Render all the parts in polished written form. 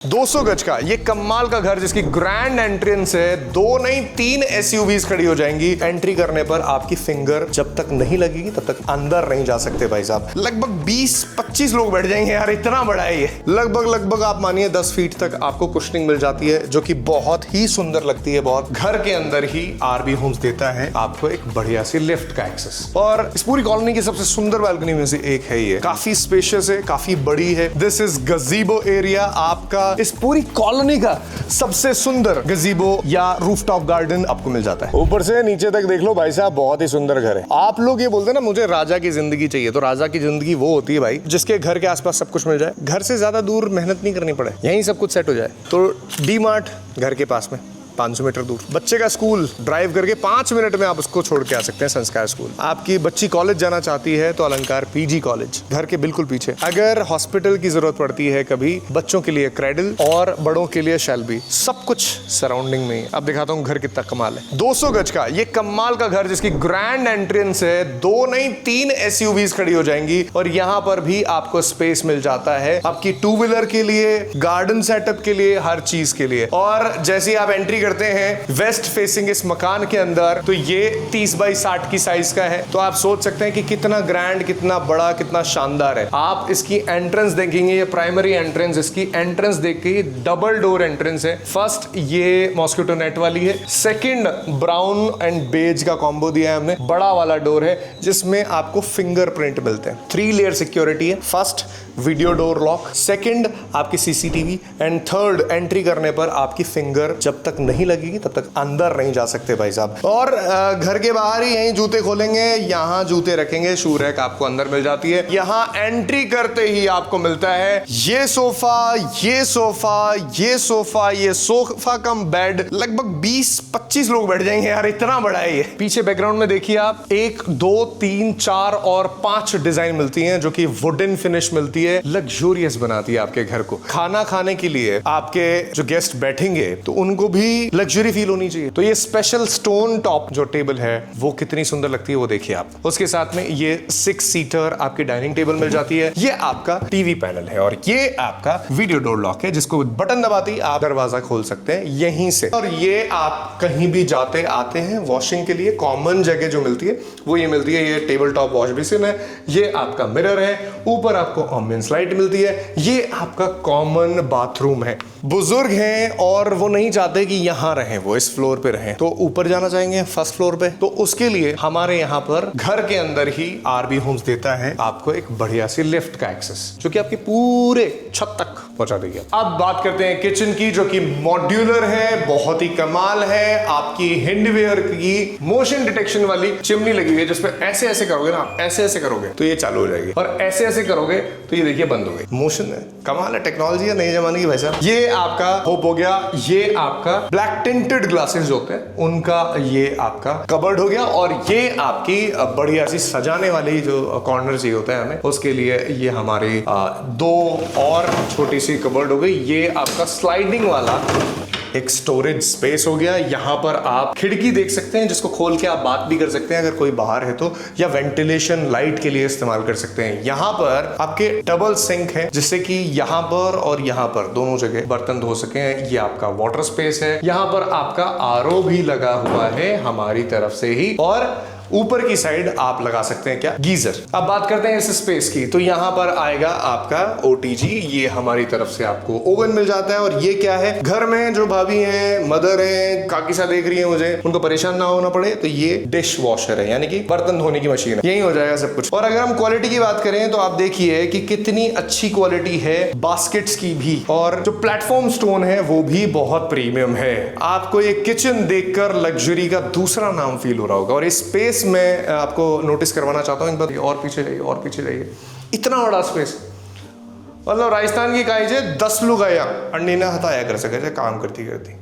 200 गज का ये कमाल का घर जिसकी ग्रैंड एंट्रेंस है, 2 नहीं 3 एसयूवीज खड़ी हो जाएंगी। एंट्री करने पर आपकी फिंगर जब तक नहीं लगेगी तब तक अंदर नहीं जा सकते भाई साहब। लगभग 20-25 लोग बैठ जाएंगे यार, इतना बड़ा है ये। लगभग आप मानिए 10 फीट तक आपको कुशनिंग मिल जाती है, जो कि बहुत ही सुंदर लगती है। बहुत घर के अंदर ही आरबी होम्स देता है आपको एक बढ़िया सी लिफ्ट का एक्सेस, और इस पूरी कॉलोनी की सबसे सुंदर बालकनी में से एक है। ये काफी स्पेशियस है, काफी बड़ी है। दिस इज गजीबो एरिया, आपका इस पूरी कॉलोनी का सबसे सुंदर गजीबो या रूफटॉप गार्डन आपको मिल जाता है। ऊपर से नीचे तक देख लो भाई साहब, बहुत ही सुंदर घर है। आप लोग ये बोलते हैं ना मुझे राजा की जिंदगी चाहिए, तो राजा की जिंदगी वो होती है भाई जिसके घर के आसपास सब कुछ मिल जाए, घर से ज्यादा दूर मेहनत नहीं करनी पड़े, यहीं सब कुछ सेट हो जाए। तो डी मार्ट घर के पास में 500 मीटर दूर, बच्चे का स्कूल ड्राइव करके 5 मिनट में आप उसको छोड़ के आ सकते हैं। संस्कार स्कूल। आपकी बच्ची कॉलेज जाना चाहती है तो अलंकार पीजी कॉलेज घर के बिल्कुल पीछे। अगर हॉस्पिटल की जरूरत पड़ती है कभी, बच्चों के लिए क्रेडल और बड़ों के लिए शेल्बी, सब कुछ सराउंडिंग में। अब दिखाता हूँ घर कितना कमाल है। 200 गज का ये कमाल का घर जिसकी ग्रैंड एंट्रेंस है, 2 नहीं 3 एसयूवीज खड़ी हो जाएंगी, और यहाँ पर भी आपको स्पेस मिल जाता है आपकी 2 व्हीलर के लिए, गार्डन सेटअप के लिए, हर चीज के लिए। और जैसे आप एंट्री करते हैं वेस्ट फेसिंग इस मकान के अंदर, तो ये 30 बाई 60 की साइज का है। तो आप सोच सकते हैं कि कितना ग्रैंड, कितना बड़ा, कितना शानदार है। आप इसकी एंट्रेंस देखेंगे, ये प्राइमरी एंट्रेंस, इसकी एंट्रेंस देखिए डबल डोर एंट्रेंस है। फर्स्ट ये मॉस्किटो नेट वाली है, सेकंड ब्राउन एंड बेज का कॉम्बो दिया है हमने। बड़ा वाला डोर है जिसमें आपको फिंगरप्रिंट मिलते हैं। 3 लेयर सिक्योरिटी है। First video door lock, second आपकी सीसीटीवी, एंड थर्ड एंट्री करने पर आपकी फिंगर जब तक नहीं लगेगी तब तक अंदर नहीं जा सकते भाई साहब। और घर के बाहर ही यहीं जूते खोलेंगे, यहाँ जूते रखेंगे, शू रैक आपको अंदर मिल जाती है। यहाँ एंट्री करते ही आपको मिलता है ये सोफा, ये सोफा, ये सोफा, ये सोफा कम बेड। लगभग 20-25 लोग बैठ जाएंगे यार, इतना बड़ा है ये। पीछे बैकग्राउंड में देखिए आप 1 2 3 4 और 5 डिजाइन मिलती हैं, जो कि वुडन फिनिश मिलती है, लग्जूरियस बनाती है आपके घर को। खाना खाने के लिए आपके जो गेस्ट बैठेंगे तो उनको भी लग्जरी फील होनी चाहिए। तो ये स्पेशल स्टोन टॉप जो टेबल है वो कितनी सुंदर लगती है वो देखिए आप। उसके साथ में ये 6 सीटर आपकी डाइनिंग टेबल मिल जाती है। ये आपका टीवी पैनल है, और ये आपका वीडियो डोर लॉक है, जिसको बटन दबाते ही आप दरवाजा खोल सकते हैं यहीं से। और ये आप कहीं भी जाते आते हैं, वॉशिंग के लिए कॉमन जगह जो मिलती है वो ये मिलती है। ये टेबल टॉप वॉश बेसिन है, ये आपका मिरर है, ऊपर आपको एम्बियंस लाइट मिलती है, ये आपका कॉमन बाथरूम है। बुजुर्ग हैं और वो नहीं चाहते कि यहाँ रहें, वो इस फ्लोर पे रहें, तो ऊपर जाना चाहेंगे फर्स्ट फ्लोर पे, तो उसके लिए हमारे यहाँ पर घर के अंदर ही आरबी होम्स देता है आपको एक बढ़िया सी लिफ्ट का एक्सेस, जो कि आपके पूरे छत तक पहुंचा देगी। अब बात करते हैं किचन की, जो कि मॉड्यूलर है, बहुत ही कमाल है। आपकी हिंडवेयर की मोशन डिटेक्शन वाली चिमनी लगी हुई है, जिसपे ऐसे ऐसे करोगे ना, ऐसे ऐसे करोगे तो ये चालू हो जाएगी, और ऐसे ऐसे करोगे तो ये देखिए बंद हो गई। मोशन है, कमाल है, टेक्नोलॉजी है नए जमाने की भाई साहब। ये आपका होप हो गया, ये आपका ब्लैक टिंटेड ग्लासेस जो होते हैं उनका ये आपका कबर्ड हो गया, और ये आपकी बढ़िया सी सजाने वाली जो कॉर्नर चाहिए होता है हमें, उसके लिए ये हमारी 2 और छोटी सी कबर्ड हो गई। ये आपका स्लाइडिंग वाला एक स्टोरेज स्पेस हो गया। यहाँ पर आप खिड़की देख सकते हैं, जिसको खोल के आप बात भी कर सकते हैं अगर कोई बाहर है तो, या वेंटिलेशन लाइट के लिए इस्तेमाल कर सकते हैं। यहाँ पर आपके डबल सिंक है, जिससे कि यहाँ पर और यहाँ पर दोनों जगह बर्तन धो सके। ये आपका वाटर स्पेस है। यहाँ पर आपका आरओ भी लगा हुआ है हमारी तरफ से ही, और ऊपर की साइड आप लगा सकते हैं क्या, गीजर। अब बात करते हैं इस स्पेस की, तो यहाँ पर आएगा आपका ओटीजी, ये हमारी तरफ से आपको ओवन मिल जाता है। और ये क्या है, घर में जो भाभी हैं, मदर हैं, काकी सा देख रही है मुझे, उनको परेशान ना होना पड़े, तो ये डिश वॉशर है, यानी कि बर्तन धोने की मशीन है, यही हो जाएगा सब कुछ। और अगर हम क्वालिटी की बात करें तो आप देखिए कि कितनी अच्छी क्वालिटी है बास्केट्स की भी, और जो प्लेटफॉर्म स्टोन है वो भी बहुत प्रीमियम है। आपको ये किचन देखकर लग्जरी का दूसरा नाम फील हो रहा होगा। और इस स्पेस मैं आपको नोटिस करवाना चाहता हूं, एक बार और पीछे जाइए, और पीछे जाइए, इतना बड़ा स्पेस, मतलब राजस्थान की काई 10 लोग आया अंडी ना हताया कर सके काम करती करती।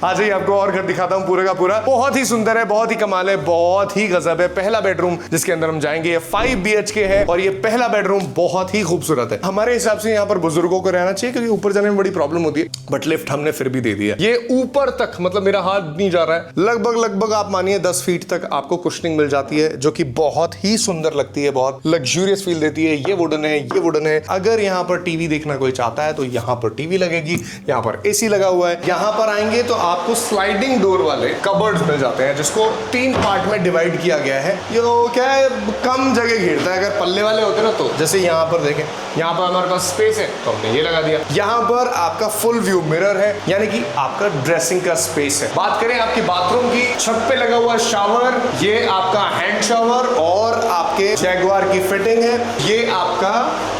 आ जाइए आपको और घर दिखाता हूँ पूरे का पूरा। बहुत ही सुंदर है, बहुत ही कमाल है, बहुत ही गजब है। पहला बेडरूम जिसके अंदर हम जाएंगे ये 5 BHK है और ये पहला बेडरूम बहुत ही खूबसूरत है। हमारे हिसाब से यहाँ पर बुजुर्गों को रहना चाहिए क्योंकि ऊपर जाने में बड़ी प्रॉब्लम होती है, बट लिफ्ट हमने फिर भी दे दिया। ये ऊपर तक मतलब मेरा हाथ नहीं जा रहा है, लगभग आप मानिए 10 फीट तक आपको कुशनिंग मिल जाती है जो कि बहुत ही सुंदर लगती है, बहुत लग्जूरियस फील देती है। ये वुडन है, ये वुडन है। अगर यहाँ पर टीवी देखना कोई चाहता है तो यहाँ पर टीवी लगेगी, यहाँ पर एसी लगा हुआ है। यहाँ पर आएंगे तो आपको स्लाइडिंग डोर वाले कबर्ड्स मिल जाते हैं जिसको 3 पार्ट में डिवाइड किया गया है। ये क्या है, कम जगह घेरता है। अगर पल्ले वाले होते ना तो जैसे यहाँ पर देखें, यहाँ पर हमारे पास स्पेस है तो हमने ये लगा दिया। यहाँ पर आपका फुल व्यू मिरर है, यानी कि आपका ड्रेसिंग का स्पेस है। बात करें आपके बाथरूम की, छत पे लगा हुआ शावर, ये आपका हैंड शावर और आपके जैगवार की फिटिंग है। ये आपका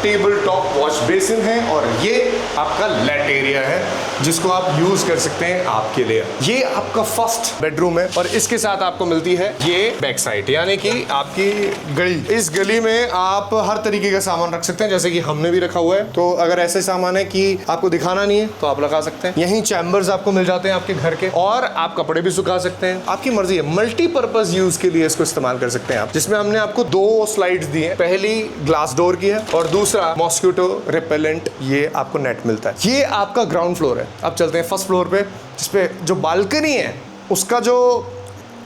टेबल टॉप वॉश बेसिन है और ये आपका लेट एरिया है जिसको आप यूज कर सकते हैं आपके लिए। ये आपका फर्स्ट बेडरूम है और इसके साथ आपको मिलती है ये बैक साइड, यानी कि आपकी गली। इस गली में आप हर तरीके का सामान रख सकते हैं जैसे कि हमने भी रखा हुआ है। तो अगर ऐसे सामान है कि आपको दिखाना नहीं है तो आप लगा सकते हैं। यहीं चैम्बर्स आपको मिल जाते हैं आपके घर के और आप कपड़े भी सुखा सकते हैं, आपकी मर्जी है। मल्टीपर्पज यूज के लिए इसको इस्तेमाल कर सकते हैं आप, जिसमें हमने आपको 2 स्लाइड्स दी है। पहली ग्लास डोर की है और दूसरा मॉस्किटो रिपेलेंट, ये आपको नेट मिलता है। ये आपका ग्राउंड फ्लोर है। अब चलते हैं फर्स्ट फ्लोर पे, जिसपे जो बालकनी है उसका जो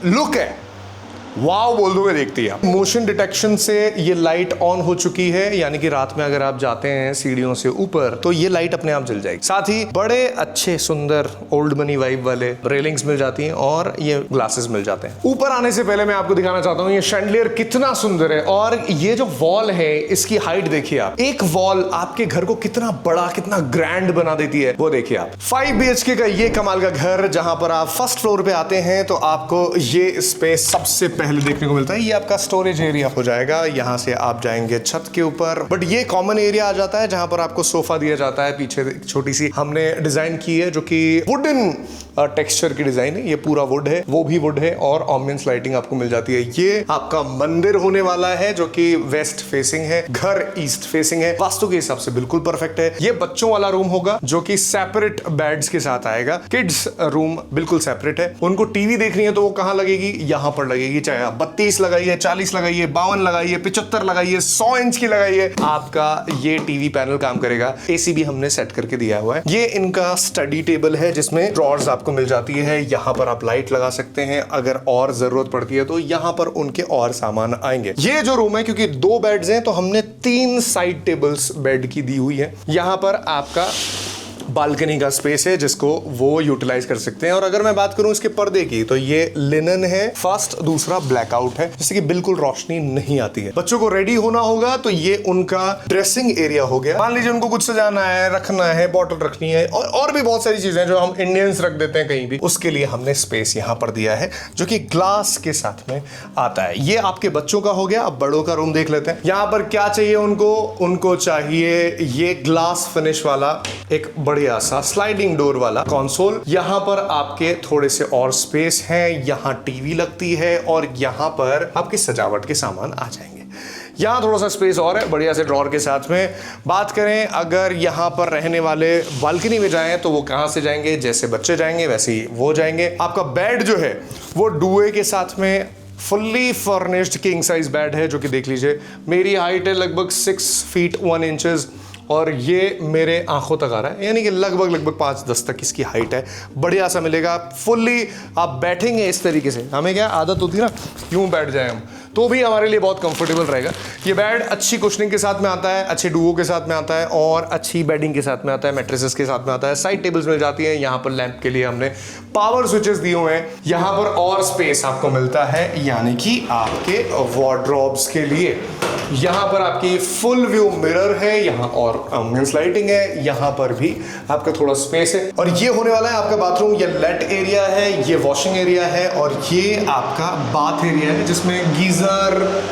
लुक है वाव बोल दोगे देखती है। मोशन डिटेक्शन से ये लाइट ऑन हो चुकी है, यानी कि रात में अगर आप जाते हैं सीढ़ियों से ऊपर तो ये लाइट अपने आप जल जाएगी। साथ ही बड़े अच्छे सुंदर ओल्ड मनी वाइब वाले रेलिंग्स मिल जाती हैं और ये ग्लासेस मिल जाते हैं। ऊपर आने से पहले मैं आपको दिखाना चाहता हूँ ये शैंडलियर कितना सुंदर है और ये जो वॉल है इसकी हाइट देखिए आप। एक वॉल आपके घर को कितना बड़ा, कितना ग्रैंड बना देती है, वो देखिए आप। 5 BHK का ये कमाल का घर, जहां पर आप फर्स्ट फ्लोर पे आते हैं तो आपको ये स्पेस सबसे पहले देखने को मिलता है। ये आपका स्टोरेज एरिया हो जाएगा। यहाँ से आप जाएंगे छत के ऊपर, बट ये कॉमन एरिया आ जाता है जहां पर आपको सोफा दिया जाता है। पीछे छोटी सी हमने डिजाइन की है जो कि वुडन टेक्सचर की डिजाइन है। ये पूरा वुड है, वो भी वुड है और ऑम्बियंस लाइटिंग आपको मिल जाती है। ये आपका मंदिर होने वाला है जो कि वेस्ट फेसिंग है, घर ईस्ट फेसिंग है। वास्तु के हिसाब से बिल्कुल परफेक्ट है। ये बच्चों वाला रूम होगा जो कि सेपरेट बेड्स के साथ आएगा। किड्स रूम बिल्कुल सेपरेट है। उनको टीवी देखनी है तो वो कहां लगेगी, यहां पर लगेगी। चाहे आप 32 लगाइए, 40 लगाइए, 52 लगाइए, 75 लगाइए, 100 इंच की लगाइए, आपका ये टीवी पैनल काम करेगा। एसी भी हमने सेट करके दिया हुआ है। ये इनका स्टडी टेबल है जिसमें ड्रॉर्स आपको मिल जाती है। यहाँ पर आप लाइट लगा सकते हैं, अगर और जरूरत पड़ती है तो यहाँ पर उनके और सामान आएंगे। ये जो रूम है, क्योंकि 2 बेड्स हैं तो हमने 3 साइड टेबल्स बेड की दी हुई है। यहाँ पर आपका बालकनी का स्पेस है जिसको वो यूटिलाइज कर सकते हैं। और अगर मैं बात करूं इसके पर्दे की तो ये लिनन है फर्स्ट, दूसरा ब्लैकआउट है जिससे कि बिल्कुल रोशनी नहीं आती है। बच्चों को रेडी होना होगा तो ये उनका ड्रेसिंग एरिया हो गया। मान लीजिए उनको कुछ सजाना है, रखना है, बॉटल रखनी है और भी बहुत सारी चीजें जो हम इंडियंस रख देते हैं कहीं भी, उसके लिए हमने स्पेस यहाँ पर दिया है जो कि ग्लास के साथ में आता है। ये आपके बच्चों का हो गया। अब बड़ों का रूम देख लेते हैं। यहाँ पर क्या चाहिए उनको चाहिए ये ग्लास फिनिश वाला एक बढ़िया सा स्लाइडिंग डोर वाला कंसोल। यहां पर आपके थोड़े से और स्पेस है, यहां टीवी लगती है और यहां पर आपकी सजावट के सामान आ जाएंगे। यहाँ थोड़ा सा स्पेस और है बढ़िया से ड्रॉर के साथ में। बात करें अगर यहाँ पर रहने वाले बालकनी में जाएं तो वो कहाँ से जाएंगे, जैसे बच्चे जाएंगे वैसे ही वो जाएंगे। आपका बेड जो है वो डुए के साथ में fully furnished king size bed है जो कि देख लीजिए मेरी हाइट है लगभग 6 फीट 1 इंचेस और ये मेरे आंखों तक आ रहा है, यानी कि लगभग 5-10 तक इसकी हाइट है। बढ़िया सा मिलेगा। फुल्ली आप बैठेंगे इस तरीके से, हमें क्या आदत होती है ना यूं बैठ जाए हम, तो भी हमारे लिए बहुत कंफर्टेबल रहेगा। ये बेड अच्छी कुशनिंग के साथ में आता है, अच्छे डुओ के साथ में आता है और अच्छी बेडिंग के साथ में आता है, मैट्रेसेस के साथ में आता है। साइड टेबल्स मिल जाती है। यहाँ पर लैंप के लिए हमने पावर स्विचेस दिए हुए हैं। यहाँ पर और स्पेस आपको मिलता है, यानी कि आपके वार्डरोब्स के लिए। यहाँ पर आपकी फुल व्यू मिरर है, यहाँ और एम्बियंस लाइटिंग है, यहाँ पर भी आपका थोड़ा स्पेस है। और ये होने वाला है आपका बाथरूम। ये लेट एरिया है, ये वॉशिंग एरिया है और ये आपका बाथ एरिया है जिसमें गीजर,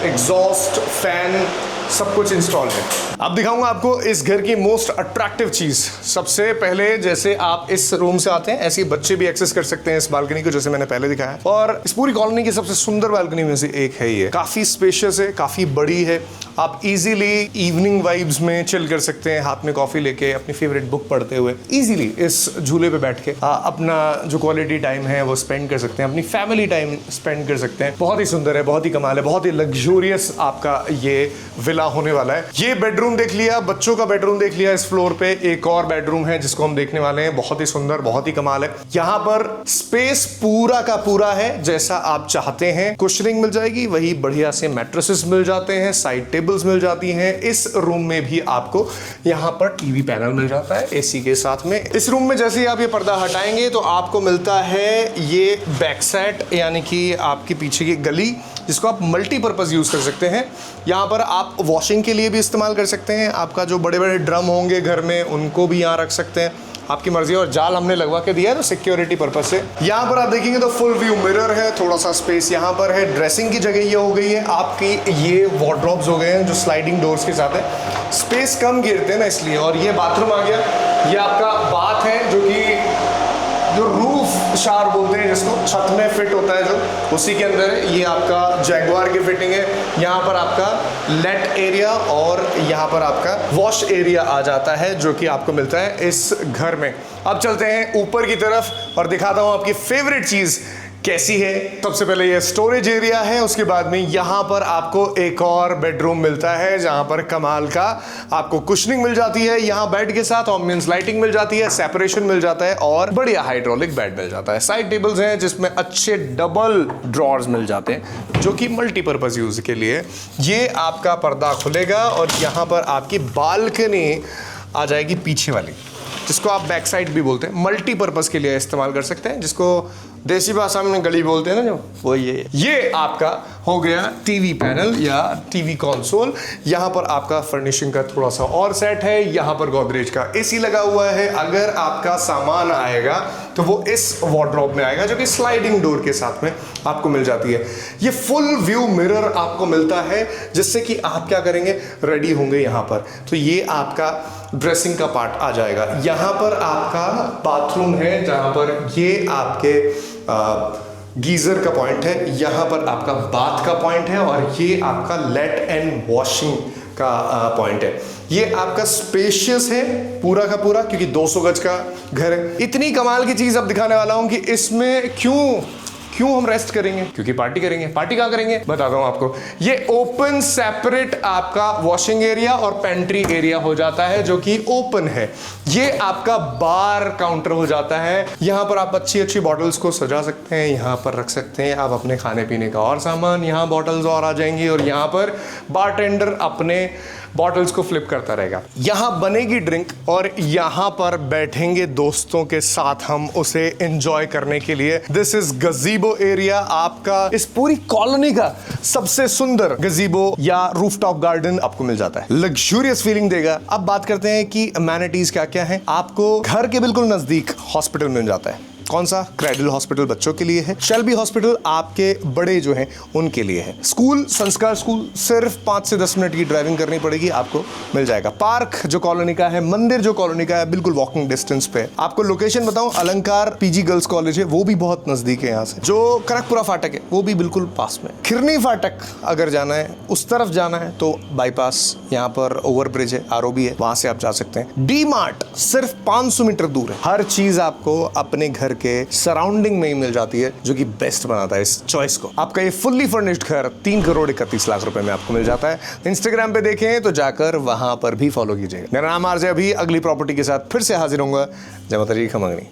एग्जॉस्ट फैन सब कुछ इंस्टॉल है। अब दिखाऊंगा आपको इस घर की मोस्ट अट्रैक्टिव चीज। सबसे पहले जैसे आप इस रूम से आते हैं ऐसे ही बच्चे भी एक्सेस कर सकते हैं इस बालकनी को, जैसे मैंने पहले दिखाया। और इस पूरी कॉलोनी की सबसे सुंदर बालकनी में से एक है ये। काफी स्पेशियस है, काफी बड़ी है। आप इजीली इवनिंग वाइब्स में चिल कर सकते हैं, हाथ में कॉफी लेके अपनी फेवरेट बुक पढ़ते हुए इजीली इस झूले पे बैठ के अपना जो क्वालिटी टाइम है वो स्पेंड कर सकते हैं, अपनी फैमिली टाइम स्पेंड कर सकते हैं। बहुत ही सुंदर है, बहुत ही कमाल है, बहुत ही लग्जूरियस आपका ये विला होने वाला है। ये बेडरूम देख लिया, बच्चों का बेडरूम देख लिया। इस फ्लोर पे एक और बेडरूम है जिसको हम देखने वाले हैं। बहुत ही सुंदर, बहुत ही कमाल है। यहाँ पर स्पेस पूरा का पूरा है जैसा आप चाहते हैं। कुशनिंग मिल जाएगी, वही बढ़िया से मैट्रेसेस मिल जाते हैं, साइड टेबल्स मिल जाती हैं। इस रूम में भी आपको यहाँ पर टीवी पैनल मिल जाता है एसी के साथ में। इस रूम में जैसे ही आप ये पर्दा हटाएंगे तो आपको मिलता है ये बैक साइड, यानी कि आपके पीछे की गली, जिसको आप मल्टीपर्पज यूज कर सकते हैं। यहाँ पर आप वॉशिंग के लिए भी इस्तेमाल कर सकते हैं। आपका जो बड़े बड़े ड्रम होंगे घर में उनको भी यहाँ रख सकते हैं, आपकी मर्जी। और जाल हमने लगवा के दिया है तो सिक्योरिटी पर्पज से। यहाँ पर आप देखेंगे तो फुल व्यू मिरर है, थोड़ा सा स्पेस यहाँ पर है। ड्रेसिंग की जगह ये हो गई है आपकी, ये वार्डरोब्स हो गए हैं जो स्लाइडिंग डोर्स के साथ है। स्पेस कम गिरते हैं ना इसलिए। और ये बाथरूम आ गया, ये आपका बाथ है जो कि जो रूफ शावर बोलते हैं जिसको, छत में फिट होता है जो, उसी के अंदर है। ये आपका जैगुआर की फिटिंग है। यहाँ पर आपका लेट एरिया और यहाँ पर आपका वॉश एरिया आ जाता है जो कि आपको मिलता है इस घर में। अब चलते हैं ऊपर की तरफ और दिखाता हूँ आपकी फेवरेट चीज कैसी है। सबसे पहले ये स्टोरेज एरिया है, उसके बाद में यहाँ पर आपको एक और बेडरूम मिलता है जहाँ पर कमाल का आपको कुशनिंग मिल जाती है। यहाँ बेड के साथ ऑम्बियंस लाइटिंग मिल जाती है, सेपरेशन मिल जाता है और बढ़िया हाइड्रोलिक बेड मिल जाता है। साइड टेबल्स हैं जिसमें अच्छे डबल ड्रॉर्स मिल जाते हैं जो कि मल्टीपर्पज यूज के लिए। ये आपका पर्दा खुलेगा और यहाँ पर आपकी बालकनी आ जाएगी पीछे वाली, जिसको आप बैक साइड भी बोलते हैं। मल्टीपर्पज के लिए इस्तेमाल कर सकते हैं, जिसको देसी भाषा में गली बोलते हैं ना जो, वो ये आपका हो गया टीवी पैनल या टीवी कंसोल। यहाँ पर आपका फर्निशिंग का थोड़ा सा और सेट है। यहाँ पर गोदरेज का एसी लगा हुआ है। अगर आपका सामान आएगा तो वो इस वार्डरोब में आएगा जो कि स्लाइडिंग डोर के साथ में आपको मिल जाती है। ये फुल व्यू मिरर आपको मिलता है जिससे कि आप क्या करेंगे, रेडी होंगे यहाँ पर तो ये आपका ड्रेसिंग का पार्ट आ जाएगा। यहाँ पर आपका बाथरूम है जहाँ पर ये आपके गीजर का पॉइंट है, यहाँ पर आपका बाथ का पॉइंट है और ये आपका लेट एंड वॉशिंग का पॉइंट है। ये आपका स्पेशियस है पूरा का पूरा, क्योंकि 200 गज का घर है। इतनी कमाल की चीज अब दिखाने वाला हूं कि इसमें क्यों हम रेस्ट करेंगे, क्योंकि पार्टी करेंगे। पार्टी कहाँ करेंगे बताता हूँ आपको। ये ओपन सेपरेट आपका वॉशिंग एरिया और पेंट्री एरिया हो जाता है जो कि ओपन है। ये आपका बार काउंटर हो जाता है। यहाँ पर आप अच्छी अच्छी बॉटल्स को सजा सकते हैं, यहाँ पर रख सकते हैं आप अपने खाने पीने का और सामान। यहाँ बॉटल्स और आ जाएंगी और यहाँ पर बारटेंडर अपने बॉटल्स को फ्लिप करता रहेगा। यहाँ बनेगी ड्रिंक और यहाँ पर बैठेंगे दोस्तों के साथ हम उसे एंजॉय करने के लिए। दिस इज गजीबो एरिया, आपका इस पूरी कॉलोनी का सबसे सुंदर गजीबो या रूफटॉप गार्डन आपको मिल जाता है। लग्जूरियस फीलिंग देगा। अब बात करते हैं कि अमेनिटीज क्या क्या है। आपको घर के बिल्कुल नजदीक हॉस्पिटल मिल जाता है। कौन सा? क्रेडल हॉस्पिटल बच्चों के लिए है, शेल्बी हॉस्पिटल आपके बड़े जो हैं उनके लिए है। स्कूल संस्कार स्कूल सिर्फ 5 से 10 मिनट की ड्राइविंग करनी पड़ेगी, आपको मिल जाएगा। पार्क जो कॉलोनी का है, मंदिर जो कॉलोनी का है, बिल्कुल वॉकिंग डिस्टेंस पे। आपको लोकेशन बताऊं, अलंकार पीजी गर्ल्स कॉलेज है, वो भी बहुत नजदीक है यहाँ से। जो कनकपुरा फाटक है वो भी बिल्कुल पास में। खिरनी फाटक अगर जाना है, उस तरफ जाना है तो बाईपास, यहाँ पर ओवर ब्रिज है, आरओबी है, वहां से आप जा सकते हैं। डी मार्ट सिर्फ 500 मीटर दूर है। हर चीज आपको अपने घर के सराउंडिंग में ही मिल जाती है जो कि बेस्ट बनाता है इस चॉइस को। आपका ये फुल्ली फर्निश्ड घर 3 करोड़ 31 लाख रुपए में आपको मिल जाता है। इंस्टाग्राम पे देखें तो जाकर वहां पर भी फॉलो कीजिएगा। मेरा नाम आरजे अभी, अगली प्रॉपर्टी के साथ फिर से हाजिर होऊंगा। जय माता दी, खमंगनी।